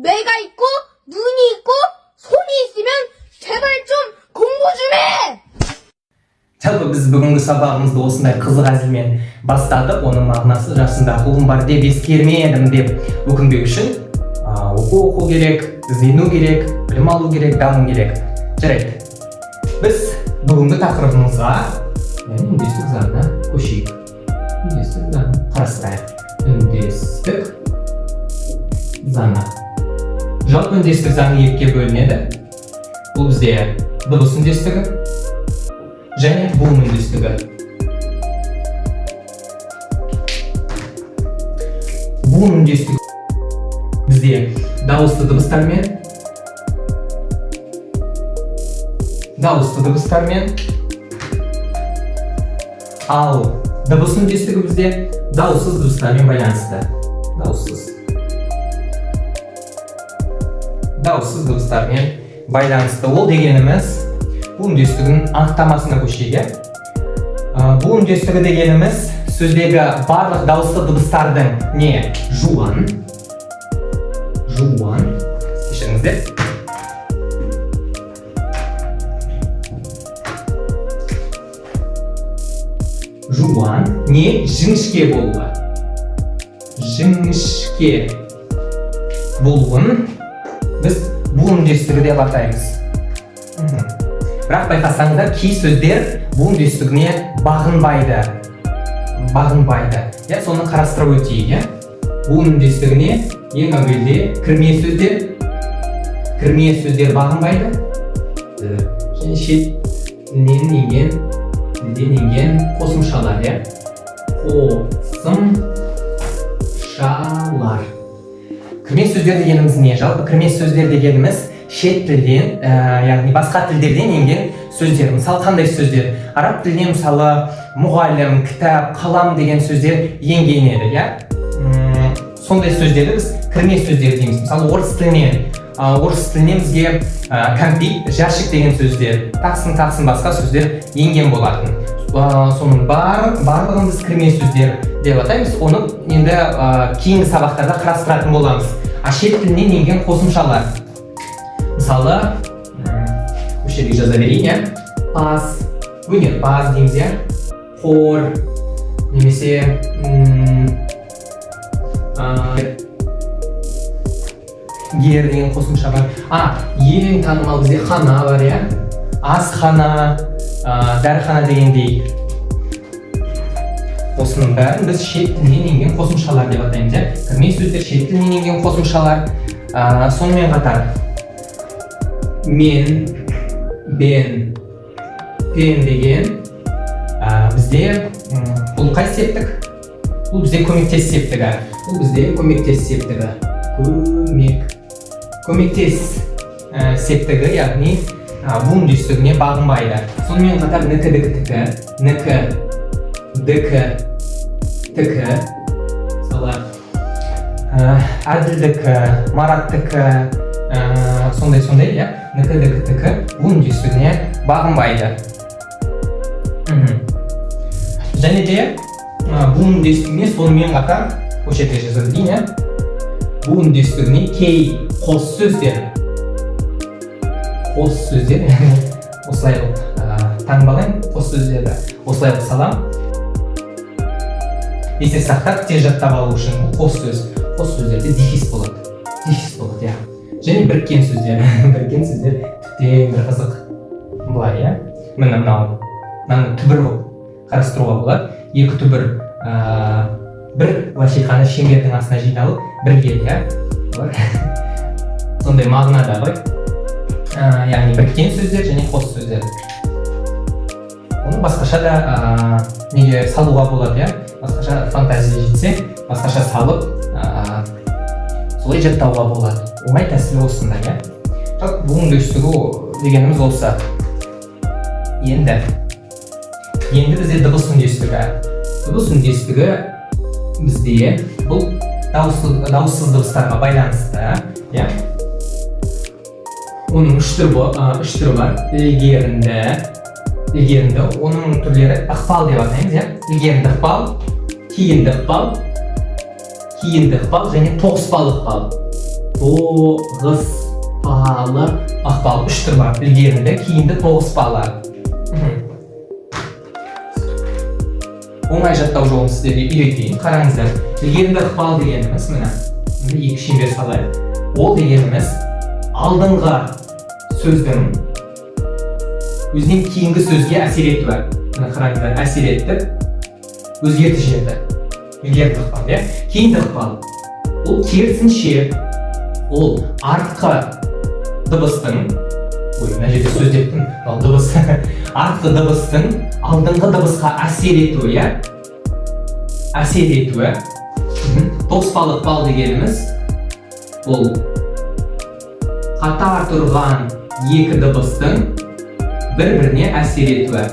뇌가 있고 눈이 있고 손이 있으면 제발 좀 공부 좀 해! Жалпы біз бүгінгі сабағымызды осындай қызық әзілмен бастадық. Оның мағынасы жасында ұлым бар деп ескермедім деп өкінбеу үшін оқу керек, іздену керек, білім алу керек, даму керек. Жарайды. Біз бүгінгі тақырыбымызға үндестік заңына көшейік. Үндестік заңын қарастырайық. Үндестік заңы. Жалпы үндестік заңы екіге бөлінеді. Бұл бізде дыбыс үндестігі және буын үндестігі. Буын үндестігі бізде дауысты дыбыстармен, ал дыбыс үндестігі бізде дауыссыз дыбыстармен байланысты. Дауыссыз дыбыстармен байланысты. Ол дегеніміз буын үндестігінің анықтамасына көшейік. Буын үндестігі дегеніміз сөздегі барлық дауысты дыбыстардың не? Жуан. Кешіріңіздер. Жуан не? Жіңішке болуы. Жіңішке болуын біз буын үндестігі деп атаймыз. Бірақ байқасаңыздар, кей сөздер буын үндестігіне бағынбайды. Соны қарастырып өтейік. Буын үндестігіне ең әуелде кірме сөздер бағынбайды. Және шетінен енген қосымшалар. Қосымшалар. Кірме сөздер дегеніміз не? Жалпы кірме сөздер дегеніміз шет тілден, яғни басқа тілдерден енген сөздер. Мысалы, қандай сөздер? Араб тілінен мысалы мұғалім, кітап, қалам деген сөздер енген еді. Сондай сөздерді біз кірме сөздер дейміз. Мысалы, орыс тілінен бізге кәмпит, жәшік деген сөздер, тақсын басқа сөздер енген болатын. Соның барлығын біз кірме сөздер деп атаймыз. Оны енді кейінгі сабақтарда қарастыратын боламыз. Шет тілінен енген қосымшалар. Мысалы, осы жерге жаза берейін. Өнерпаз дейміз. Қор, немесе гер деген қосымша бар. Ең танымал бізде хана бар. Асхана, дәріхана дегендей. Осының бәрін біз шет тілінен енген қосымшалар деп атаймыз. Кірме сөздер шет тілінен енген қосымшалар. Сонымен қатар мен, бен, пен деген бізде бұл қай септік? Бұл бізде көмектес септігі. Көмектес септігі, яғни буын үндестігіне бағынбайды. Сонымен қатар нікі, дікі, тікі, мысалы әділдікі, мараттікі, сондай, нікі, дікі, тікі буын үндестігіне бағынбайды. Және де буын үндестігіне сонымен қатар осы жерде жаза берейін. Буын үндестігіне кей қос сөздер, осылай таңбалайын, қос сөздерді осылай салам. Есте сақтап, тез жаттап алу үшін қос сөздерде дефис болады. Және біріккен сөздер тіптен бір қызық. Бұлай, міне мынаны түбір болып қарастыруға болады. Екі түбір бір лашиқаны шеңбердің астына жиналып, бірге. Сондай мағынада ғой. Яғни біріккен сөздер және қос сөздер. Оны басқаша да неге салуға болады. Басқаша фантазия жетсе, басқаша салып, солай жаттауға болады. Оңай тәсілі осындай. Буын үндестігі дегеніміз осы. Енді бізде дыбыс үндестігі бізде бұл дауыссыз дыбыстарға байланысты. Оның үш түрі бар. Ілгерінді, оның түрлері ықпал деп атаймыз. Ілгерінді ықпал, кейінді ықпал және тоғыспалы ықпал. тоғыспалы ықпал. Үш түр бар. Ілгерінді, кейінді тоғыспалы. Оңай жаттау жолын сіздерге үйретейін. Қараңыздар. Ілгерінді ықпал дегеніміз, міне екі шеңбер салайық. Ол дегеніміз алдыңғы сөздің өзінен кейінгі сөзге әсер етуі. Міне қараңыздар, әсер етіп, өзгерті жерді. Ілгерінді ықпал, иә? Кейінді ықпал. Ол керісінше, ол артқы дыбыстың, мына жерде сөз дептім, дыбыс, артқы дыбыстың алдыңғы дыбысқа әсер етуі, иә? Әсер етуі. Тоғыспалы ықпал дегеніміз, ол қатар тұрған екі дыбыстың бір-біріне әсер етуі.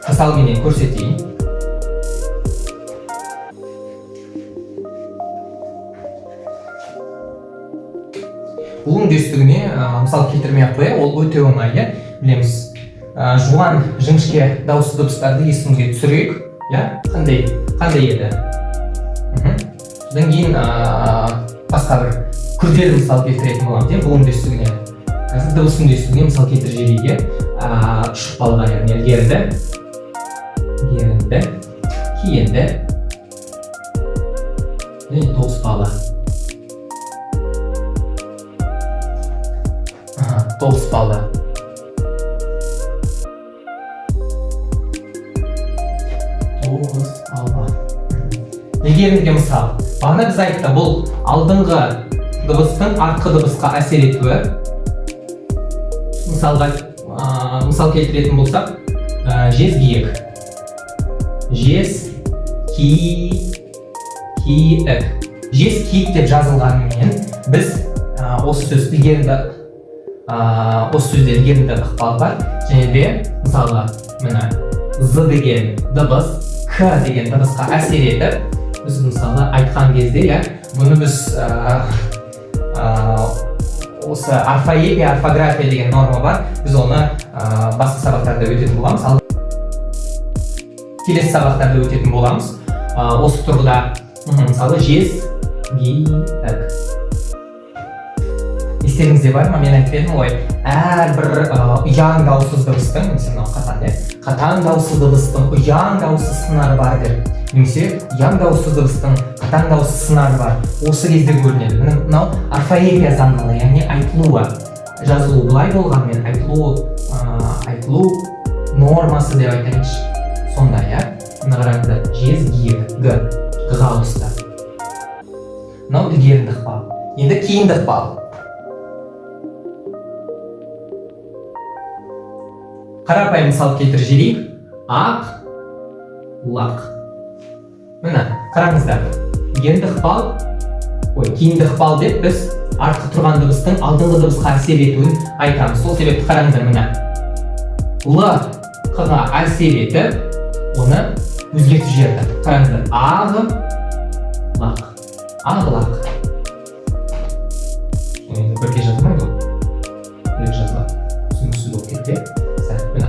Мысалменен көрсетейін. Бұл үндестігіне мысал келтірмей-ақ қояйық, ол өте оңай, иә? Білеміз, жуан, жіңішке дауысты дыбыстарды есімізге түсірейік, иә? Қандай еді? Содан кейін басқа бір күрделі мысал келтіретін боламыз, иә? Бұл үндестігіне. Қазір дыбыс үндестігіне мысал келтір жерге үш ықпалға, яғни ілгерінді, кейінді, және тоғыспалы. Тоғыспалы. Ілгерінге мысал. Бағана біз айтты, бұл алдыңғы дыбыстың артқы дыбысқа әсер етуі. Мысал келтіретін болсақ, жез киік. Жез киік. Жез киік деп жазылғанымен біз осы сөз ілгерінді осы сөзде ілгерінді ықпал бар. Және де мысалы мына з деген дыбыс к деген дыбысқа әсер етіп, біз мысалы айтқан кезде, бұны біз осы орфоэпия, орфография деген норма бар. Біз оны басқа сабақтарда өтетін боламыз. Келесі сабақтарда өтетін боламыз. Осы тұрғыда мысалы жез киік. Естеріңізде бар ма? Мен айтып едім ғой, әрбір ұяң дауыссыз дыбыстың, немесе мынау қатаң дауыссыз дыбыстың ұяң дауыссыз сыңары бар деп. Немесе ұяң дауыссыз дыбыстың қатаң дауыссыз сыңары бар. Осы кезде көрінеді. Мынау орфоэпия заңдылығы, яғни айтылуы. Жазылу былай болғанмен айтылу нормасы деп айтайыншы. Сонда, иә? Мына қараңыздар, жез киік, г-ға ауысты. Мынау ілгерінді ықпал. Енді кейінді ықпал. Қарапайым мысал келтір жіберейік. Ақ, лақ. Міне, қараңыздар. Ілгерінді ықпал, кейінді ықпал деп біз артқы тұрған дыбыстың алдыңғы дыбысқа әсер етуін айтамыз. Сол себепті қараңыздар, міне. Л-қыға әсер етіп, оны өзгертіп жіберді. Қараңыздар. Ағы, лақ. Ағы, лақ. Енді бірге жазылмайды ол. Бірге жазылады. Түсініксіз болып кетті.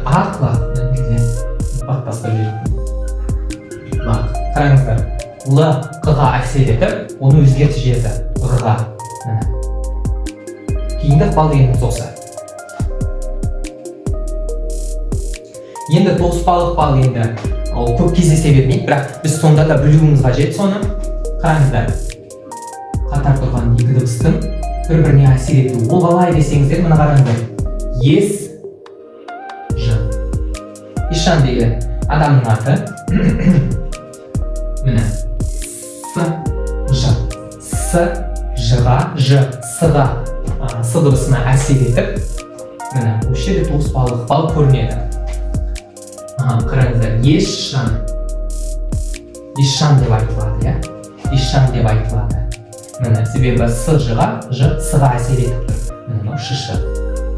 Ақ, лақ. Басқа жіберді. Лақ. Қараңыздар. Л-қыға әсер етіп, оны өзгертіп жіберді. Ға. Кейінді ықпал дегеніміз осы. Енді тоғыспалы ықпал енді ол көп кездесе бермейді, бірақ біз сонда да білуіміз қажет соны. Қараңыздар. Қатар тұрған екі дыбыстың бір-біріне әсер етуі. Ол қалай десеңіздер, мына қараңыздар. Ес-жан. Ес-жан деген адамның аты. Міне. С-жан. С-жға, ж-сыға с дыбысына әсер етіп, міне, осы жерде тоғыспалы ықпал көрінеді. Қараңыздар, ес-жан. Ес-жан деп айтылады, иә? Ес-жан деп айтылады. Міне, себебі с-жға, ж-сыға әсер етіп тұр. Міне, ш-ш.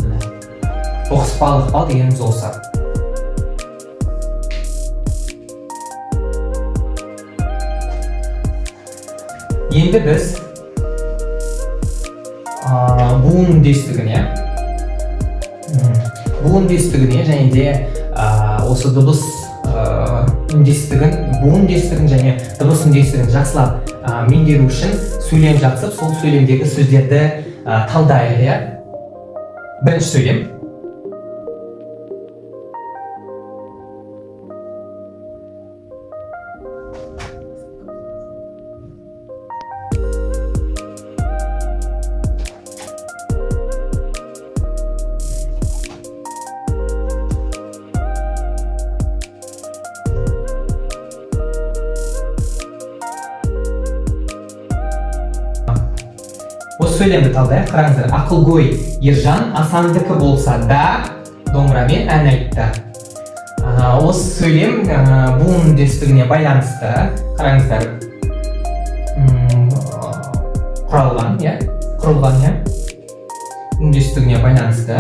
Міне. Тоғыспалы ықпал дегеніміз осы. Енді біз буын үндестігіне және де осы дыбыс үндестігін, буын үндестігін және дыбыс үндестігін жақсылап меңгеру үшін сөйлем жақсып, сол сөйлемдегі сөздерді талдайық, иә. Бірінші сөйлем. Осы сөйлемді талдайық. Қараңыздар, ақылгөй Ержан Асандікі болса да домбырамен ән айтты. Осы сөйлем буын үндестігіне байланысты. Қараңыздар, құрылған, иә. Үндестігіне байланысты.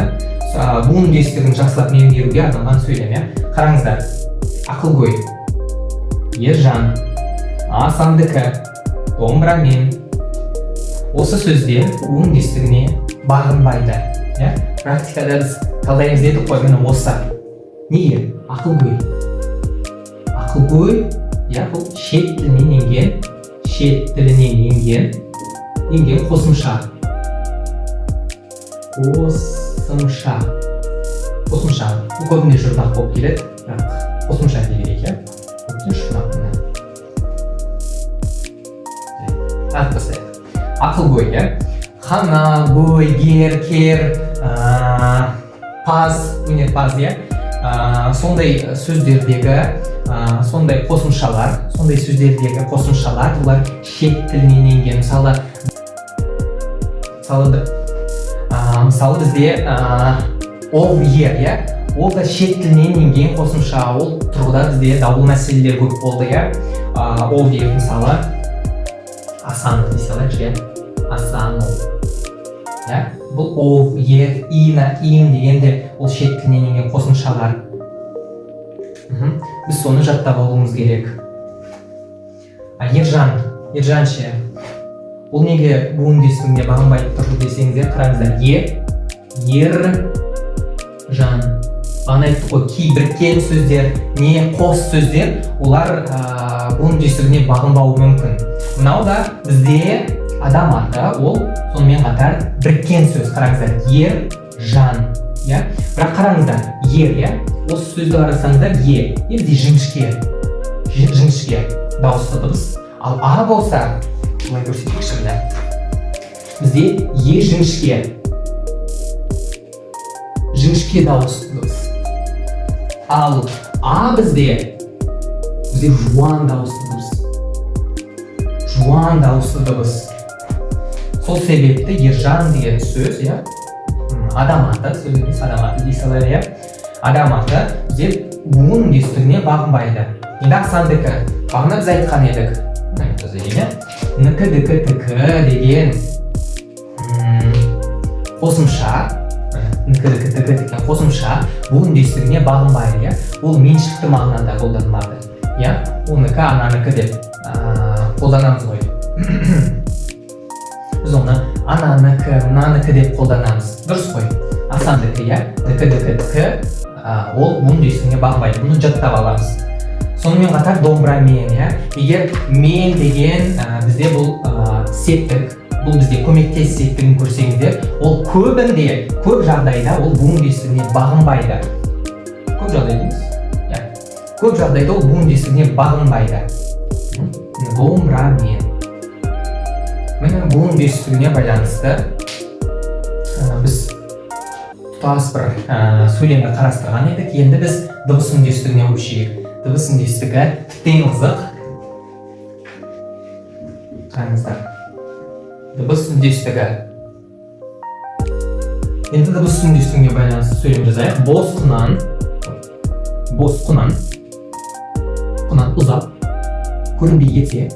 Буын үндестігін жақсылап меңгеруге арналған сөйлем, иә. Қараңыздар, ақылгөй Ержан Асандікі домбырамен. Осы сөздер буын үндестігіне бағынбайды, иә. Практикада біз талдаймыз дедік қой, міне осы. Неге? Ақылгөй. Ақылгөй, иә, бұл шет тілінен енген қосымша. Қосымша. Бұл көбінде жұрнақ болып келеді, бірақ қосымша дей берейік, иә. Көбінде жұрнақ міне. Бастайық. Ақылгөй, иә. Хана, гөй, гер, кер, паз, өнерпаз, иә. Сондай сөздердегі сондай сөздердегі қосымшалар, олар шет тілінен енген. Мысалы бізде ол ер, иә. Ол да шет тілінен енген қосымша. Ол тұрғыда бізде даулы мәселелер көп болды, иә. Ол ер, мысалы Асан дей салайықшы, Асану. Бұл ол, ер, ина, ин дегенде ол шет тілінен енген қосымшалар. Біз соны жаттап алуымыз керек. Ержан ше. Бұл неге буын үндестігіне бағынбайды тұр десеңіздер, қараңыздар. Ержан. Бағана айттық қой, кей біріккен сөздер, не қос сөздер, олар буын үндестігіне бағынбауы мүмкін. Мынау да бізде адам аты, ол сонымен қатар біріккен сөз. Қараңыздар, Ержан, иә. Бірақ қараңыздар, ер, иә. Осы сөзді қарасаңыздар, бізде жіңішке дауысты дыбыс. Ал а болса, бұлай көрсетейікші міне. Бізде жіңішке дауысты дыбыс. Ал а бізде жуан дауысты дыбыс. Сол себепті Ержан деген сөз, иә, адам аты, сөз емес адам аты дей салайық, иә. Адам аты бізде буын үндестігіне бағынбайды. Енді Асандікі, бағана біз айтқан едік. Нікі деген қосымша, буын үндестігіне бағынбайды, иә. Ол меншікті мағынада қолданылады, иә. Оныкі, ананыкі деп қолданамыз ғой. Біз оны ананыкі, мынаныкі деп қолданамыз. Дұрыс қой. Асандікі, иә. Нікі, ол буын үндестігіне бағынбайды. Бұны жаттап аламыз. Сонымен қатар домбырамен, иә. Егер мен деген бізде бұл септік, бұл бізде көмектес септігін көрсеңіздер, ол көп жағдайда ол буын үндестігіне бағынбайды. Көп жағдайда ол буын үндестігіне бағынбайды. Домбырамен. Міне буын үндестігіне байланысты біз тұтас бір сөйлемді қарастырған едік. Енді біз дыбыс үндестігіне көшейік. Дыбыс үндестігі тіптен қызық. Қараңыздар. Дыбыс үндестігі. Енді дыбыс үндестігіне байланысты сөйлем жазайық. Бос құнан ұзап көрінбей кетсе,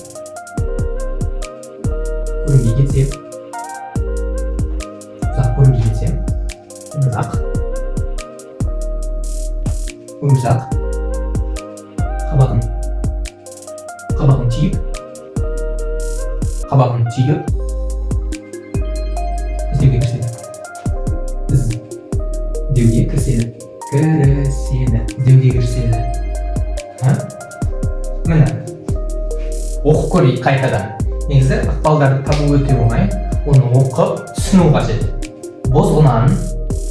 өмірзақ қабағын түйіп іздеуге кіріседі. оқып көрейік қайтадан. Негізі ықпалдарды табу өте оңай, оны оқып түсіну қажет. Бозғынан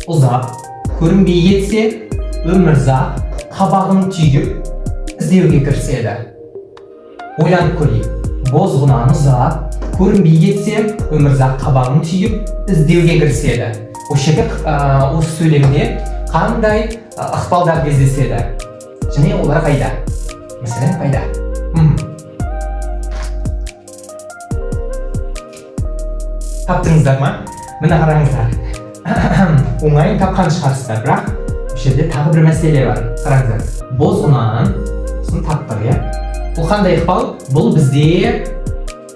ұзақ, көрінбей кетсе, өмірзақ, қабағын түйіп, іздеуге кіріседі. Ойланып көрейік. Бозғынан ұзақ, көрінбей кетсе, өмірзақ, қабағын түйіп, іздеуге кіріседі. Осы жерде осы сөйлемде қандай ықпалдар кездеседі? Және олар қайда? Мәселен, қайда? Таптыңыздар ма? Міне қараңыздар. Оңай тапқан шығарсыздар, бірақ осы жерде тағы бір мәселе бар. Қараңыздар. Бозғынан сосын таптық, иә? Бұл қандай ықпал? Бұл бізде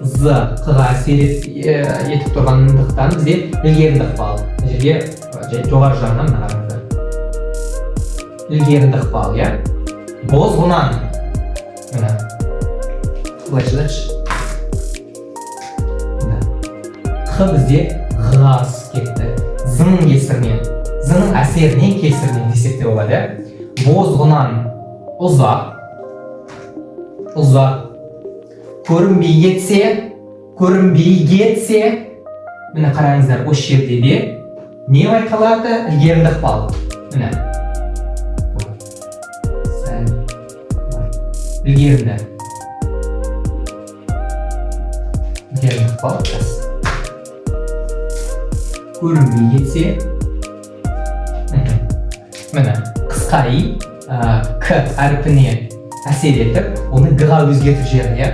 з қ-ға әсер етіп тұрғандықтан бізде ілгерінді ықпал. Мына жерге жоғары жағынан мына қараңыздар. Ілгерінді ықпал, иә? Бозғынан. Міне. Былай жазайықшы. Қ бізде ға кетті. З-ның кесірінен, з-ның әсерінен кесірінен десек те болады. Бозғынан ұзақ, көрінбей кетсе, міне қараңыздар, осы жерде де не байқалады? Ілгерінді ықпал. Міне. Ілгерінді ықпал. Көрінбей кетсе, міне қысқа и к әрпіне әсер етіп, оны г-ға өзгертіп жіберді.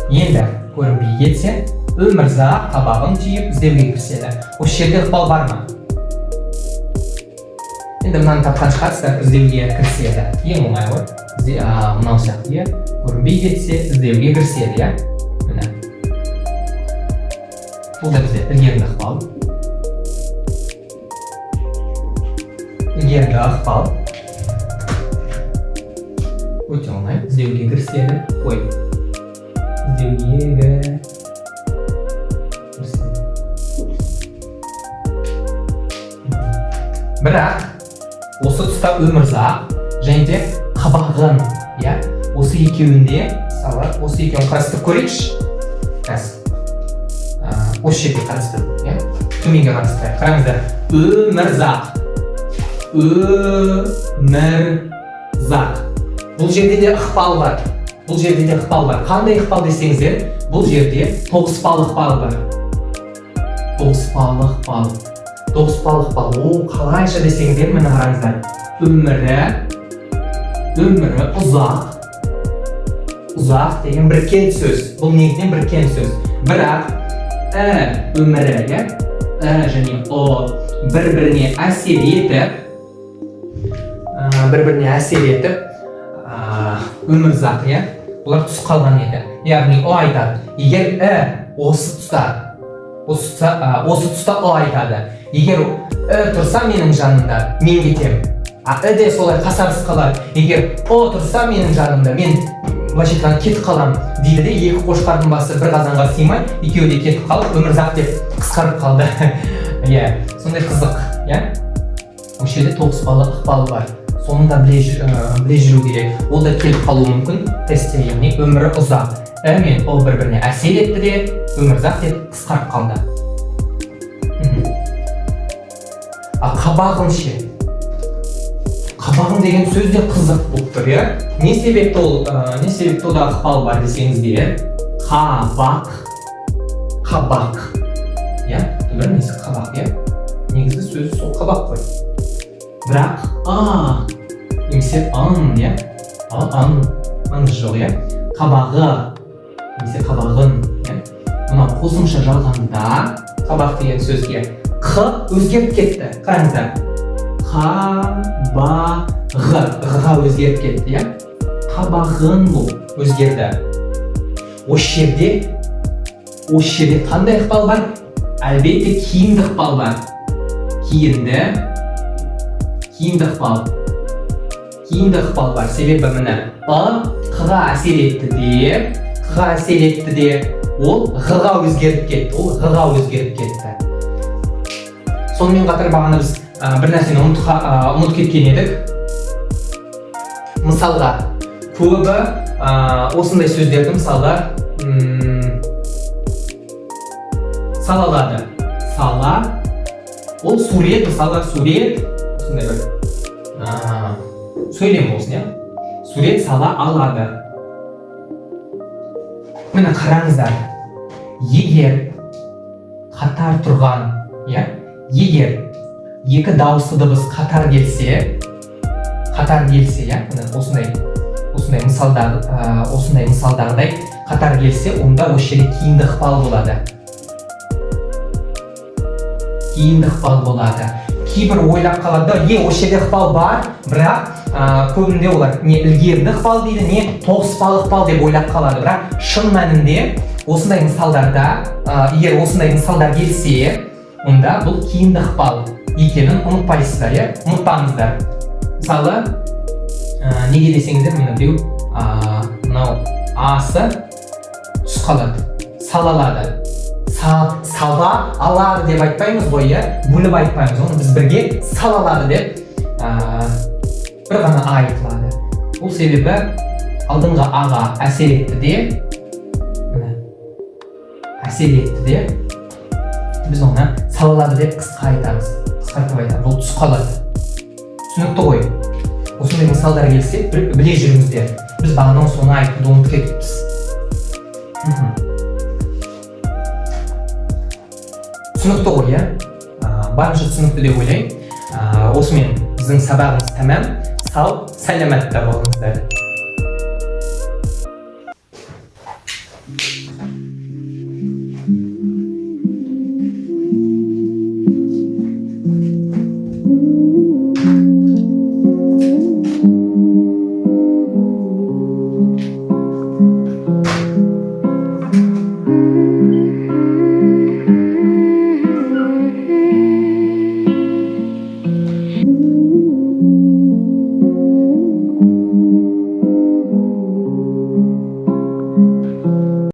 Енді көрінбей кетсе, өмірзақ, қабағын түйіп, іздеуге кіріседі. Осы жерде ықпал бар ма? Енді мынаны тапқан шығарсыздар, іздеуге кіріседі. Ең оңай ғой. Мынау сияқты, көрінбей кетсе, іздеуге кіріседі. Міне. Бұл да бізде ілгерінді ықпал. Ілгерінді ықпал. Өте оңай. Іздеуге кіріседі. Іздеуге кіріседі. Бірақ осы тұста өмірзақ және де қабағын, осы екеуінде, осы екеуін қарастырып көрейікші. Осы жерде қарастырып, төменге қарастырайық. Қараңыздар, өмірзақ. Бұл жерде де ықпал бар. Қандай ықпал десеңіздер, бұл жерде тоғыспалы ықпал бар. Тоғыспалы ықпал. Ол қалайша десеңіздер, міне қараңыздар. Өмірі ұзақ деген біріккен сөз. Бұл негізінен біріккен сөз. Бірақ өмірі, және о бір-біріне әсер етіп, өмірзақ, олар түс қалған еді. Яғни о айтады. Егер осы тұста о айтады. Егер тұрса менің жанымда, мен кетем. Де солай қасарыс қалады. Егер о тұрса менің жанымда, мен былайша айтқанда кетіп қалам дейді де, екі қошқардың басы бір қазанға сыймай, екеуі де кетіп қалып, өмірзақ деп қысқарып қалды. Сондай қызық. Осы жерде тоғыспалы ықпал бар. Соны да біле жүру керек. Ол да келіп қалуы мүмкін. Тестте, яғни өмірі ұзақ. Мен ол бір-біріне әсер етті де, өмірзақ деп қысқарып қалды. Қабағын ше. Қабағын деген сөз де қызық болып тұр, не себепті олда ықпал бар десеңіздер, қабақ. Түбір несі қабақ, негізгі сөзі сол қабақ қой. Бірақ немесе аңыз жоқ, қабағы немесе қабағын. Мына қосымша жалғанда қабақ деген сөзге қ өзгеріп кетті. Қараңыздар. Ға өзгеріп кетті, қабағын бұл өзгерді. Осы жерде қандай ықпал бар? Әлбетте кейінді ықпал бар. Кейінді ықпал бар. Себебі міне қ-ға әсер етті де, ол ғ-ға өзгеріп кетті. Сонымен қатар бағана біз бір нәрсені ұмытып кеткен едік. Мысалға, көбі осындай сөздерді мысалы салалады. Сала ол сурет, мысалы сурет осындай бір сөйлем болсын, иә? Сурет сала алады. Міне қараңыздар. Егер қатар тұрған, иә? Егер екі дауысты дыбыс қатар келсе, иә? Осындай мысалдағыдай қатар келсе, онда осы жерде кейінді ықпал болады. Кейбір ойлап қалады, осы жерде ықпал бар, бірақ көбінде олар не ілгерді ықпал дейді, не тоғыспалы ықпал деп ойлап қалады. Бірақ шын мәнінде осындай мысалдарда, егер осындай мысалдар келсе, онда бұл кейінді ықпал екенін ұмытпайсыздар, иә? Ұмытпаңыздар. Мысалы, неге десеңіздер, міне біреу мынау асы түс қалады, салалады. Сала алады деп айтпаймыз ғой, иә? Бөліп айтпаймыз, оны біз бірге салалады деп бір ғана айтылады. Бұл себебі алдыңғы аға әсер етті де, біз оны салалады деп қысқартып айтамыз. Бұл түс қалады. Түсінікті ғой? Осындай мысалдар келсе, біле жүріңіздер. Біз бағанан соны айтуды ұмытып кетіппіз. Түсінікті ғой, иә? Барынша түсінікті деп ойлаймын. Осымен біздің сабағымыз тәмам. Сау, сәлематта болыңыздар.